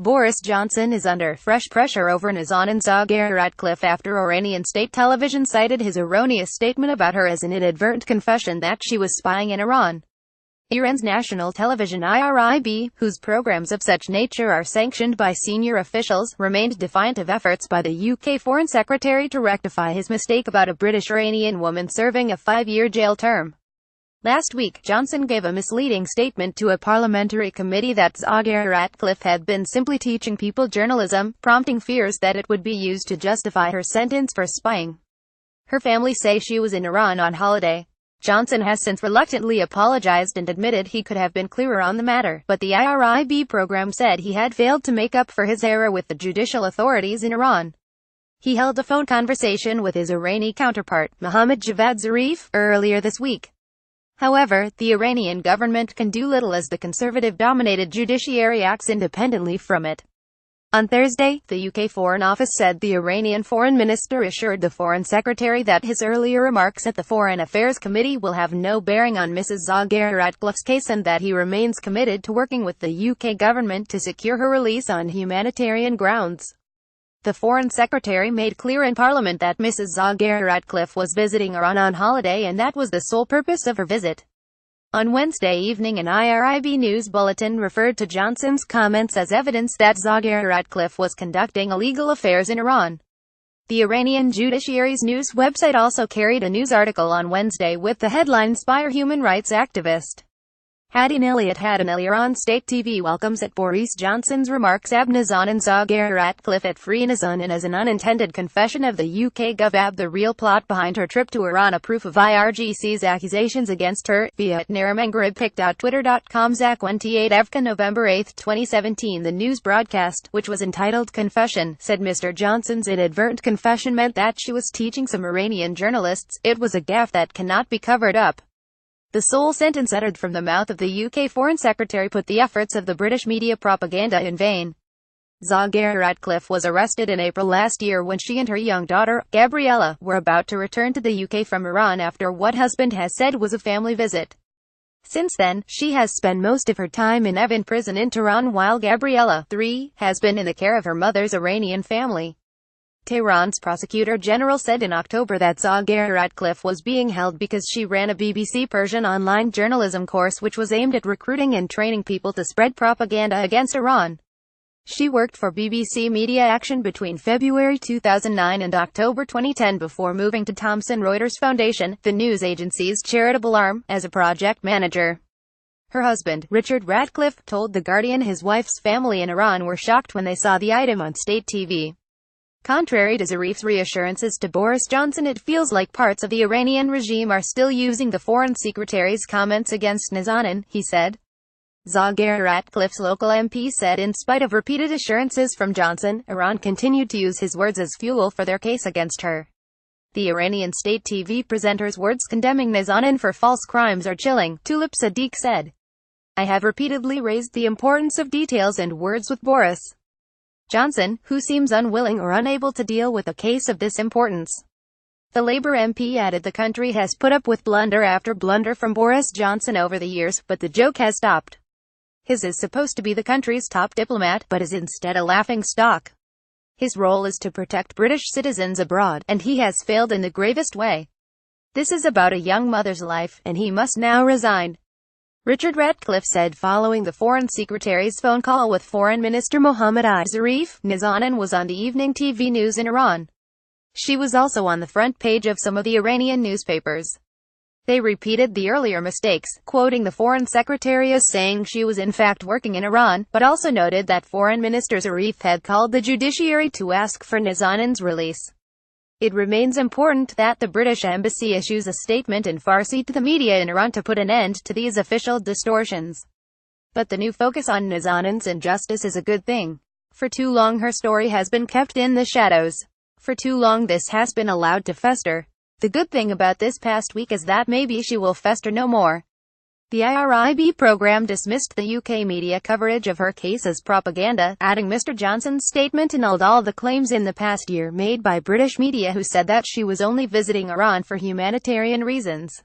Boris Johnson is under fresh pressure over nazanin Zaghari-Ratcliffe after Iranian state television cited his erroneous statement about her as an inadvertent confession that she was spying in Iran. Iran's national television IRIB, whose programs of such nature are sanctioned by senior officials, remained defiant of efforts by the UK Foreign Secretary to rectify his mistake about a British-Iranian woman serving a 5-year jail term. Last week, Johnson gave a misleading statement to a parliamentary committee that Zaghari-Ratcliffe had been simply teaching people journalism, prompting fears that it would be used to justify her sentence for spying. Her family say she was in Iran on holiday. Johnson has since reluctantly apologized and admitted he could have been clearer on the matter, but the IRIB program said he had failed to make up for his error with the judicial authorities in Iran. He held a phone conversation with his Iranian counterpart, Mohammad Javad Zarif, earlier this week. However, the Iranian government can do little as the conservative-dominated judiciary acts independently from it. On Thursday, the UK Foreign Office said the Iranian foreign minister assured the Foreign Secretary that his earlier remarks at the Foreign Affairs Committee will have no bearing on Mrs. Zaghari-Ratcliffe's case and that he remains committed to working with the UK government to secure her release on humanitarian grounds. The Foreign Secretary made clear in Parliament that Mrs. Zaghari-Ratcliffe was visiting Iran on holiday and that was the sole purpose of her visit. On Wednesday evening, an IRIB news bulletin referred to Johnson's comments as evidence that Zaghari-Ratcliffe was conducting illegal affairs in Iran. The Iranian judiciary's news website also carried a news article on Wednesday with the headline "Spy Human Rights Activist." Hadin Elliott had an Iran State TV welcomes at Boris Johnson's remarks ab nazanin Zaghari-Ratcliffe at Free Nazanin as an unintended confession of the UK Gov ab the real plot behind her trip to Iran, a proof of IRGC's accusations against her, via Naramangaribpic.twitter.com. Zach28 Evka November 8, 2017. The news broadcast, which was entitled Confession, said Mr. Johnson's inadvertent confession meant that she was teaching some Iranian journalists. It was a gaffe that cannot be covered up. The sole sentence uttered from the mouth of the UK Foreign Secretary put the efforts of the British media propaganda in vain. Zaghari-Ratcliffe was arrested in April last year when she and her young daughter, Gabriella, were about to return to the UK from Iran after what husband has said was a family visit. Since then, she has spent most of her time in Evin prison in Tehran while Gabriella, 3, has been in the care of her mother's Iranian family. Tehran's prosecutor general said in October that Zaghari-Ratcliffe was being held because she ran a BBC Persian online journalism course which was aimed at recruiting and training people to spread propaganda against Iran. She worked for BBC Media Action between February 2009 and October 2010 before moving to Thomson Reuters Foundation, the news agency's charitable arm, as a project manager. Her husband, Richard Ratcliffe, told The Guardian his wife's family in Iran were shocked when they saw the item on state TV. Contrary to Zarif's reassurances to Boris Johnson, it feels like parts of the Iranian regime are still using the Foreign Secretary's comments against nazanin, he said. Zaghari-Ratcliffe's local MP said in spite of repeated assurances from Johnson, Iran continued to use his words as fuel for their case against her. The Iranian state TV presenter's words condemning nazanin for false crimes are chilling, Tulip Sadiq said. I have repeatedly raised the importance of details and words with Boris Johnson, who seems unwilling or unable to deal with a case of this importance. The Labour MP added the country has put up with blunder after blunder from Boris Johnson over the years, but the joke has stopped. His is supposed to be the country's top diplomat, but is instead a laughingstock. His role is to protect British citizens abroad, and he has failed in the gravest way. This is about a young mother's life, and he must now resign. Richard Ratcliffe said following the Foreign Secretary's phone call with Foreign Minister Mohammad Zarif. Nazanin was on the evening TV news in Iran. She was also on the front page of some of the Iranian newspapers. They repeated the earlier mistakes, quoting the Foreign Secretary as saying she was in fact working in Iran, but also noted that Foreign Minister Zarif had called the judiciary to ask for Nazanin's release. It remains important that the British Embassy issues a statement in Farsi to the media in Iran to put an end to these official distortions. But the new focus on Nazanin's injustice is a good thing. For too long her story has been kept in the shadows. For too long this has been allowed to fester. The good thing about this past week is that maybe she will fester no more. The IRIB program dismissed the UK media coverage of her case as propaganda, adding Mr. Johnson's statement annulled all the claims in the past year made by British media who said that she was only visiting Iran for humanitarian reasons.